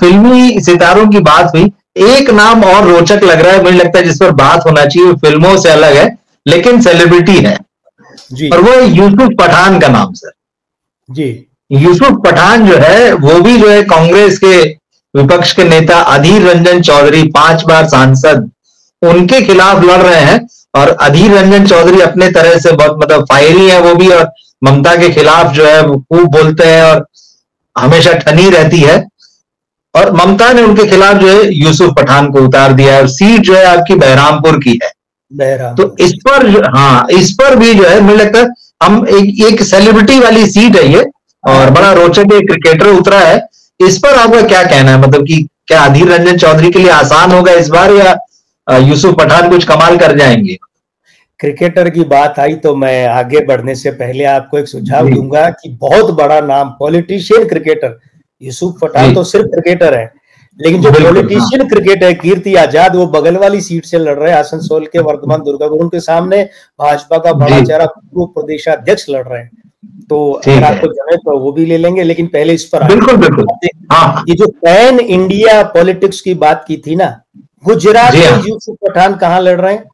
फिल्मी सितारों की बात हुई, एक नाम और रोचक लग रहा है, मुझे लगता है जिस पर बात होना चाहिए, फिल्मों से अलग है लेकिन सेलिब्रिटी है, और वो है यूसुफ पठान का नाम सर जी। यूसुफ पठान जो है वो भी जो है कांग्रेस के विपक्ष के नेता अधीर रंजन चौधरी, 5 बार सांसद, उनके खिलाफ लड़ रहे हैं। और अधीर रंजन चौधरी अपने तरह से बहुत मतलब फायरी है वो भी, और ममता के खिलाफ जो है वो खूब बोलते हैं और हमेशा ठनी रहती है। और ममता ने उनके खिलाफ जो है यूसुफ पठान को उतार दिया है, और सीट जो है आपकी बहरामपुर की है। तो इस पर हाँ, इस पर भी जो है मुझे लगता है हम एक सेलिब्रिटी वाली सीट है ये, और बड़ा रोचक एक क्रिकेटर उतरा है। इस पर आपका क्या कहना है, मतलब कि क्या अधीर रंजन चौधरी के लिए आसान होगा इस बार, या यूसुफ पठान कुछ कमाल कर जाएंगे? क्रिकेटर की बात आई तो मैं आगे बढ़ने से पहले आपको एक सुझाव दूंगा कि बहुत बड़ा नाम पॉलिटिशियन क्रिकेटर यूसुफ पठान तो सिर्फ क्रिकेटर है, लेकिन जो पॉलिटिशियन क्रिकेटर है कीर्ति आजाद, वो बगल वाली सीट से लड़ रहे हैं, आसनसोल के वर्धमान दुर्गापुरम के सामने भाजपा का बड़ा चेहरा पूर्व प्रदेशाध्यक्ष लड़ रहे हैं। तो अगर आपको जमे तो वो भी ले लेंगे, लेकिन पहले इस पर बिल्कुल बिल्कुल। ये जो पैन इंडिया पॉलिटिक्स की बात की थी ना, गुजरात में यूसुफ पठान कहाँ लड़ रहे हैं?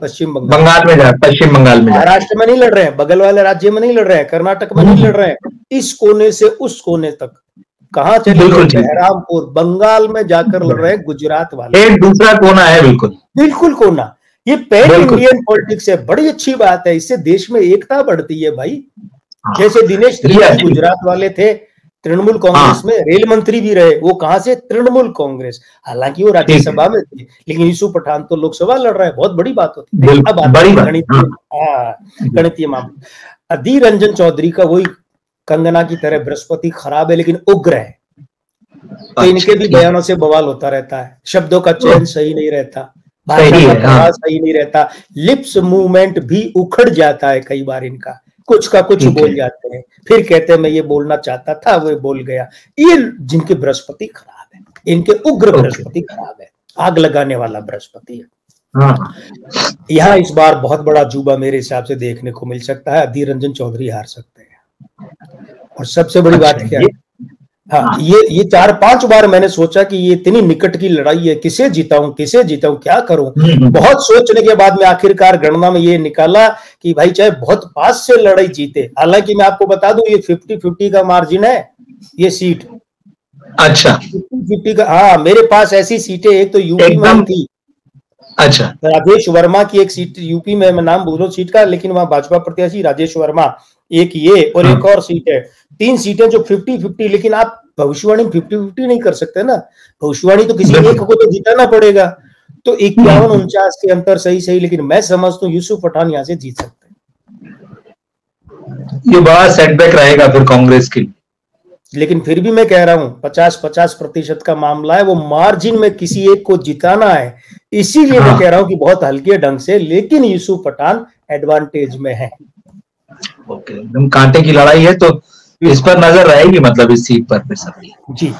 पश्चिम बंगाल में, पश्चिम बंगाल में, महाराष्ट्र में नहीं लड़ रहे हैं, बगल वाले राज्य में नहीं लड़ रहे हैं, कर्नाटक में नहीं लड़ रहे हैं, इस कोने से उस कोने तक कहाँ चले गए? बहरामपुर बंगाल में जाकर लड़ रहे हैं गुजरात वाले। एक दूसरा कोना है, बिल्कुल बिल्कुल कोना। ये पैन इंडियन पॉलिटिक्स है, बड़ी अच्छी बात है, इससे देश में एकता बढ़ती है भाई। जैसे दिनेश त्रिवेदी गुजरात वाले थे, तृणमूल कांग्रेस में रेल मंत्री भी रहे, वो कहां से? तृणमूल कांग्रेस, हालांकि वो राज्यसभा में थे, लेकिन यूसुफ पठान तो लोकसभा लड़ रहा है, बहुत बड़ी बात होती है। अब गणितीय मामला, अधीर रंजन चौधरी का वही कंगना की तरह बृहस्पति खराब है लेकिन उग्र है, तो इनके भी बयानों से बवाल होता रहता है, शब्दों का चयन सही नहीं रहता, भाषा का प्रवाह सही नहीं रहता, लिप्स मूवमेंट भी उखड़ जाता है कई बार इनका, कुछ का कुछ बोल जाते हैं, फिर कहते हैं मैं ये बोलना चाहता था, वो बोल गया। ये जिनके बृहस्पति खराब है, इनके उग्र बृहस्पति खराब है, आग लगाने वाला बृहस्पति है। यहाँ इस बार बहुत बड़ा अजूबा मेरे हिसाब से देखने को मिल सकता है, अधीर रंजन चौधरी हार सकते हैं। और सबसे बड़ी बात क्या है, हाँ, ये 4-5 बार मैंने सोचा कि ये इतनी निकट की लड़ाई है, किसे जीताऊं क्या करूं। बहुत सोचने के बाद में आखिरकार गणना में ये निकाला कि भाई चाहे बहुत पास से लड़ाई जीते, हालांकि मैं आपको बता दूं ये 50-50 का मार्जिन है ये सीट। अच्छा, 50-50 का। हाँ, मेरे पास ऐसी सीटें, एक तो यूपी में थी, अच्छा, राजेश वर्मा की एक सीट यूपी में, मैं नाम भूल रहा हूं सीट का, लेकिन वहां भाजपा प्रत्याशी राजेश वर्मा, एक ये और एक और सीट है, 3 सीटें जो 50-50। लेकिन आप भविष्यवाणी 50-50 नहीं कर सकते ना, भविष्यवाणी तो किसी एक को तो जिताना पड़ेगा। तो 51-49 के अंतर सही, लेकिन मैं समझता हूँ यूसुफ पठान यहाँ से जीत सकते हैं। ये बड़ा सेटबैक रहेगा फिर कांग्रेस के लिए, लेकिन फिर भी मैं कह रहा हूँ 50-50% का मामला है, वो मार्जिन में किसी एक को जिताना है, इसीलिए मैं कह रहा हूँ कि बहुत हल्के ढंग से, लेकिन यूसुफ पठान एडवांटेज में है। ओके, एकदम कांटे की लड़ाई है, तो इस पर नजर रहेगी, मतलब इस सीट पर सभी। जी।